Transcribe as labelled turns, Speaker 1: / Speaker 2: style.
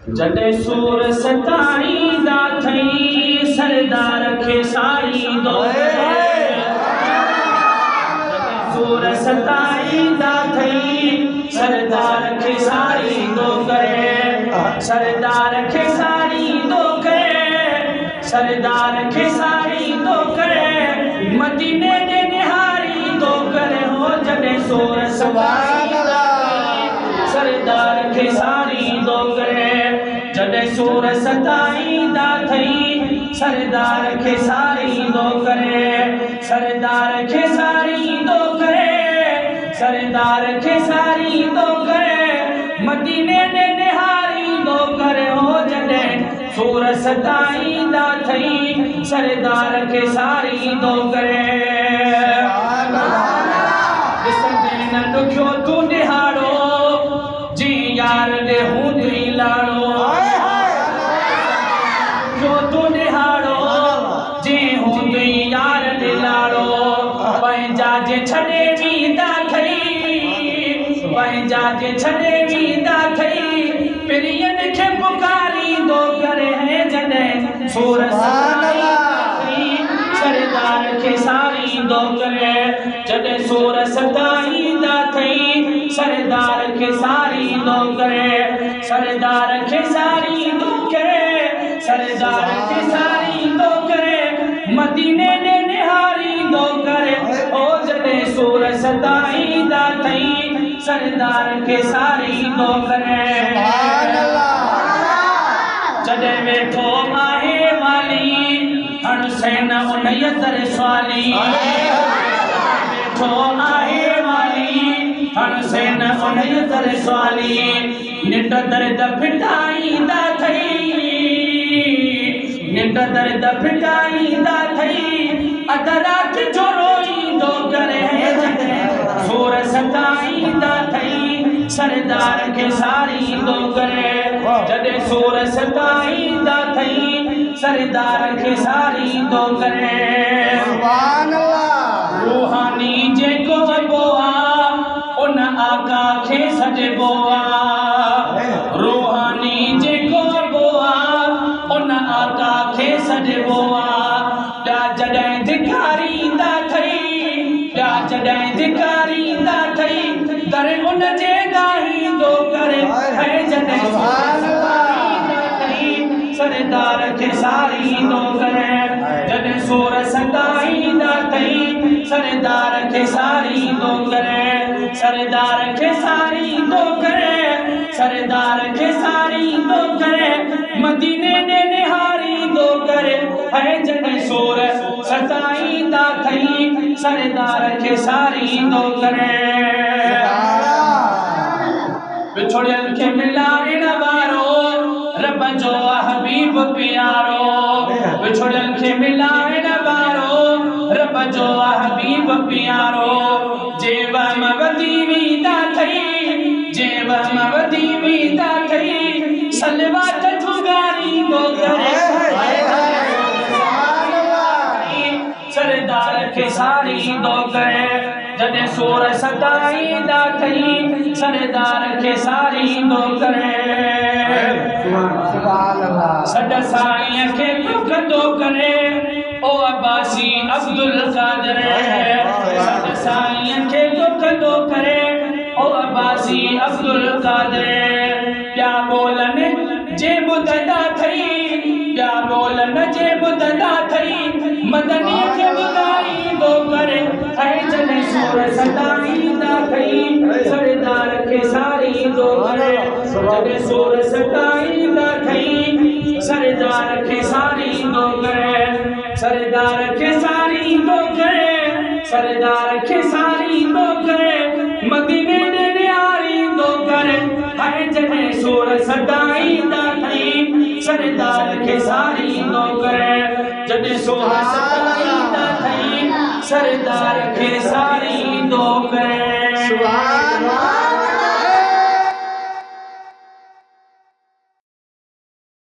Speaker 1: जॾहिं सूर सताईंदा थई सरदार खे सारींदो सूर सताईंदा थई सरदार खे सारींदो करे सरदार खे सारींदो करे सरदार खे सारींदो करे मदीने जे निहारींदो करे हो जॾहिं सूर सताईंदा सरदार खे सारींदो करे जॾहिं सूर सताईंदा थई सरदार खे सारींदो करे सरदार खे सारींदो करे सरदार खे सारींदो करे मदीने ने निहारींदो करे हो जॾहिं सूर सताईंदा थई सरदार खे सारींदो करे ॾिसंदे न ॾुखियो तूं निहारो जी यार ने हूंदी लाड़ो जो तूं निहारो जी हूंदी यार ने लाड़ो पंहिंजा जे छॾे वेंदा थई पंहिंजा जे छॾे वेंदा थई पिरियनि खे पुकारींदो करे जॾहिं सूर सताईंदा थई सरदार खे सारींदो करे जॾहिं सूर सताईंदा थई सरदार खे सारींदो करे सरदार खे सारींदो करे सरदार खे सारींदो करे मदीने ने निहारींदो करे ओ जॾहिं सूर सताईंदा थई सरदार खे सारींदो करे जॾहिं वेठो आहे वाली हण सेन उन्हीअ दर स्वाली वेठो आहे वाली हण सेन उन्हीअ दर स्वाली निंड दर्द फिटाईंदा थई निंड दर्द फिटाईंदा थई अध राति जो रोईंदो करे जॾहिं सूर सताईंदा थई सरदार खे सारींदो करे जॾहिं सूर सताईंदा थई सरदार खे सारींदो करे रूहानी जेको अबो आ उन आका खे सजबो आ रूहानी जेको अबो आ उन आका खे सजबो आ ॿिया जॾहिं धिकारींदा थई ॿिया जॾहिं धिकारींदा थई दर उन जे ॻाहींदो करे ऐं जॾहिं सरदार खे सारींदो करे जॾहिं सूर सताईंदा थई सरदार खे सारींदो करे सरदार खे सारींदो करे सरदार खे सारींदो करे मदीने ने निहारींदो करे ऐं जॾहिं सूर सताईंदा थई सरदार खे सारींदो करे विछोड़ियल खे मिलाइण वारो रब जो हबीब प्यारो विछोड़ियल खे मिलाइण वारो रब जो हबीब प्यारो जेव मवदी वेंदा थई जेव मवदी वेंदा थई सलवात जुगारींदो करे सरदार खे सारींदो करे जॾहिं सूर सताईंदा थई सरदार खे सारींदो करे सॾ साईं खे कंदो करे ओ अब्बासी अब्दुल कादर सॾ साईं खे कंदो करे ओ अब्बासी अब्दुल कादर ॿिया ॿोलनि जे ॿुधंदा थई ॿिया ॿोलनि जे ॿुधंदा थई मदनी खे ॿुधाईंदो करे ऐं जॾहिं सूर सताईंदा थई सरदार खे सारींदो करे जॾहिं सूर सताईंदा थई सरदार खे सारींदो करे सरदार खे सारींदो करे सरदार खे सारींदो करे मदीने ने निहारींदो करे ऐं जॾहिं सूर सताईंदा थई सरदार खे सारींदो करे जॾहिं सूर सताईंदा थई सरदार खे सारींदो करे